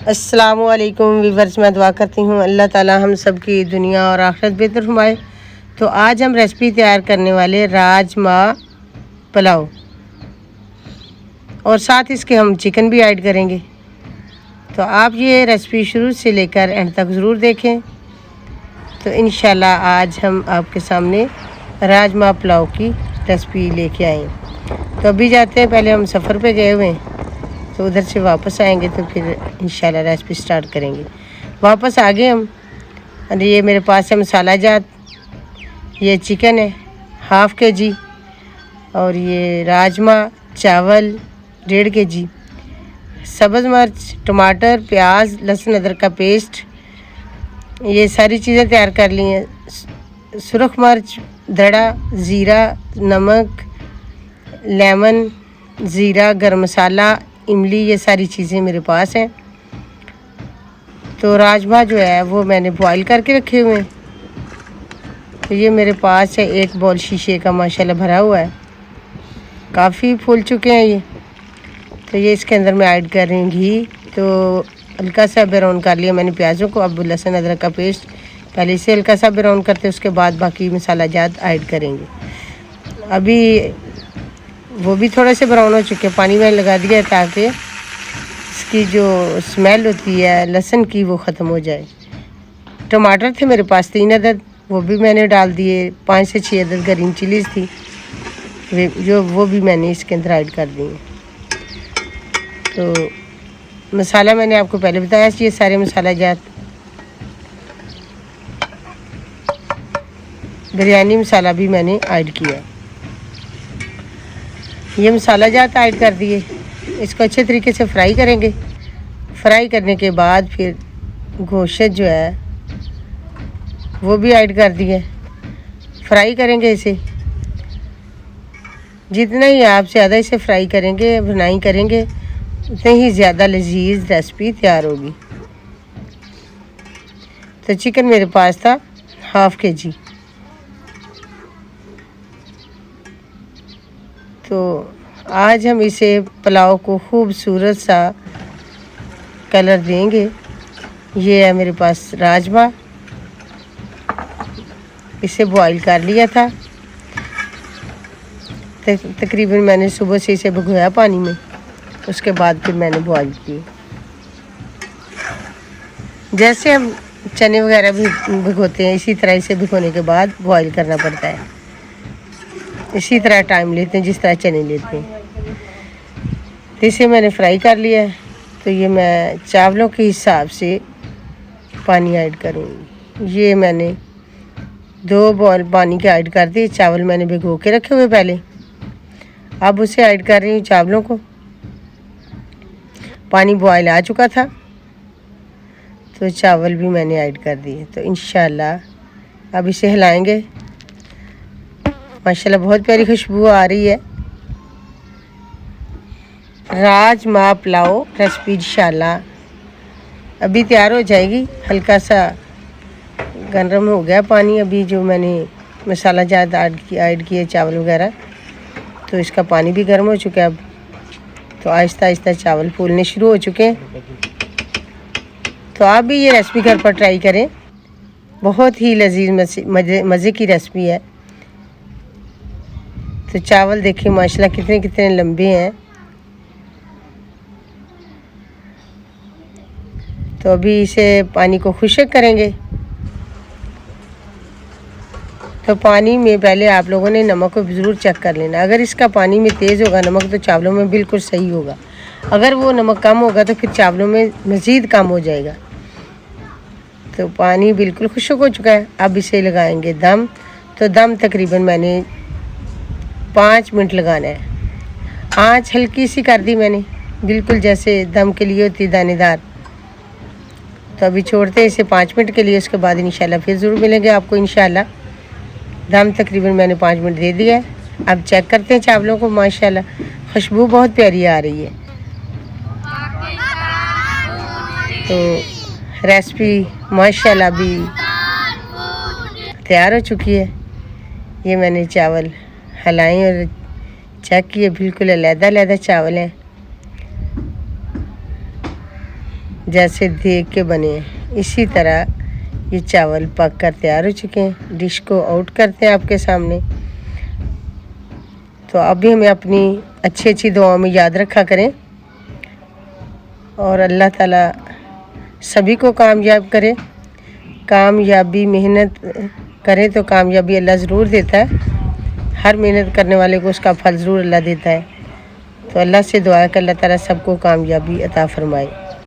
अस्सलामुअलैकुम वीवर्स, मैं दुआ करती हूँ अल्लाह ताला हम सब की दुनिया और आखिरत बेहतर फरमाए। तो आज हम रेसिपी तैयार करने वाले राजमा पुलाव, और साथ इसके हम चिकन भी ऐड करेंगे। तो आप ये रेसिपी शुरू से लेकर एंड तक ज़रूर देखें। तो इंशाल्लाह आज हम आपके सामने राजमा पुलाव की रेसिपी लेके आए। तो अभी जाते हैं, पहले हम सफ़र पे गए हुए हैं, तो उधर से वापस आएंगे तो फिर इंशाल्लाह रेसिपी स्टार्ट करेंगे। वापस आ गए हम, और ये मेरे पास है मसाला जात, ये चिकन है हाफ़ kg, और ये राजमा चावल 1.5 kg, सब्ज़ मिर्च, टमाटर, प्याज, लहसुन अदरक का पेस्ट, ये सारी चीज़ें तैयार कर ली हैं। सुरख मिर्च, दड़ा, ज़ीरा, नमक, लेमन, ज़ीरा, गरम मसाला, इमली, ये सारी चीज़ें मेरे पास हैं। तो राजमा जो है वो मैंने बॉईल करके रखे हुए हैं। तो ये मेरे पास है एक बॉल शीशे का माशाल्लाह भरा हुआ है, काफ़ी फूल चुके हैं ये। तो ये इसके अंदर मैं ऐड कर रही हूँ घी। तो हल्का सा ब्राउन कर लिया मैंने प्याज़ों को। अब लहसुन अदरक का पेस्ट पहले से हल्का सा ब्राउन करते, उसके बाद बाकी मसाला जात ऐड करेंगे। अभी वो भी थोड़े से ब्राउन हो चुके, पानी में लगा दिया ताकि इसकी जो स्मेल होती है लहसुन की वो ख़त्म हो जाए। टमाटर थे मेरे पास 3 अदद, वो भी मैंने डाल दिए। 5 से 6 अदद ग्रीन चिलीज़ थी, वो भी मैंने इसके अंदर ऐड कर दी। तो मसाला मैंने आपको पहले बताया, ये सारे मसाला जात, बिरयानी मसाला भी मैंने ऐड किया। ये मसाला जात ऐड कर दिए, इसको अच्छे तरीके से फ्राई करेंगे। फ्राई करने के बाद फिर गोश्त जो है वो भी ऐड कर दिए, फ्राई करेंगे इसे। जितना ही आप ज़्यादा इसे फ्राई करेंगे, भुनाई करेंगे, उतनी ही ज़्यादा लजीज रेसिपी तैयार होगी। तो चिकन मेरे पास था हाफ़ kg। तो आज हम इसे पुलाव को खूबसूरत सा कलर देंगे। ये है मेरे पास राजमा, इसे बॉईल कर लिया था। तकरीबन मैंने सुबह से इसे भिगोया पानी में, उसके बाद फिर मैंने बॉईल किए। जैसे हम चने वगैरह भी भिगोते हैं, इसी तरह इसे भिगोने के बाद बॉईल करना पड़ता है। इसी तरह टाइम लेते हैं जिस तरह चने लेते हैं। तो इसे मैंने फ्राई कर लिया है। तो ये मैं चावलों के हिसाब से पानी ऐड करूँगी। ये मैंने 2 बॉल पानी के ऐड कर दिए। चावल मैंने भिगो के रखे हुए पहले, अब उसे ऐड कर रही हूँ चावलों को। पानी बॉयल आ चुका था, तो चावल भी मैंने ऐड कर दिए। तो इंशाल्लाह अब इसे हिलाएंगे। माशाल्लाह बहुत प्यारी खुशबू आ रही है। राजमा पुलाव रेसिपी इंशाल्लाह अभी तैयार हो जाएगी। हल्का सा गर्म हो गया पानी, अभी जो मैंने मसाला जात ऐड किए चावल वगैरह, तो इसका पानी भी गर्म हो चुका है अब। तो आहिस्ता आहिस्ता चावल फूलने शुरू हो चुके हैं। तो आप भी ये रेसिपी घर पर ट्राई करें, बहुत ही लजीज मज़े की रेसिपी है। तो चावल देखिए माशाल्लाह कितने कितने लंबे हैं। तो अभी इसे पानी को खुश्क करेंगे। तो पानी में पहले आप लोगों ने नमक को ज़रूर चेक कर लेना। अगर इसका पानी में तेज़ होगा नमक, तो चावलों में बिल्कुल सही होगा। अगर वो नमक कम होगा तो फिर चावलों में मज़ीद कम हो जाएगा। तो पानी बिल्कुल खुश्क हो चुका है। अब इसे लगाएंगे दम। तो दम तकरीबन मैंने 5 मिनट लगाना है। आँच हल्की सी कर दी मैंने, बिल्कुल जैसे दम के लिए होती दानेदार। तो अभी छोड़ते हैं इसे 5 मिनट के लिए, उसके बाद इंशाल्लाह फिर ज़रूर मिलेंगे आपको इंशाल्लाह। दम तकरीबन मैंने 5 मिनट दे दिया है। अब चेक करते हैं चावलों को। माशाल्लाह खुशबू बहुत प्यारी आ रही है। तो रेसिपी माशाल्लाह भी तैयार हो चुकी है। ये मैंने चावल हिलाए और चेक किए, बिल्कुल अलग-अलग चावल हैं। जैसे देख के बने हैं। इसी तरह ये चावल पक कर तैयार हो चुके हैं। डिश को आउट करते हैं आपके सामने। तो अभी हमें अपनी अच्छी अच्छी दुआओं में याद रखा करें और अल्लाह ताला सभी को कामयाब करे। कामयाबी मेहनत करें तो कामयाबी अल्लाह ज़रूर देता है। हर मेहनत करने वाले को उसका फल ज़रूर अल्लाह देता है। तो अल्लाह से दुआ है कि अल्लाह ताला सबको कामयाबी अता फ़रमाए।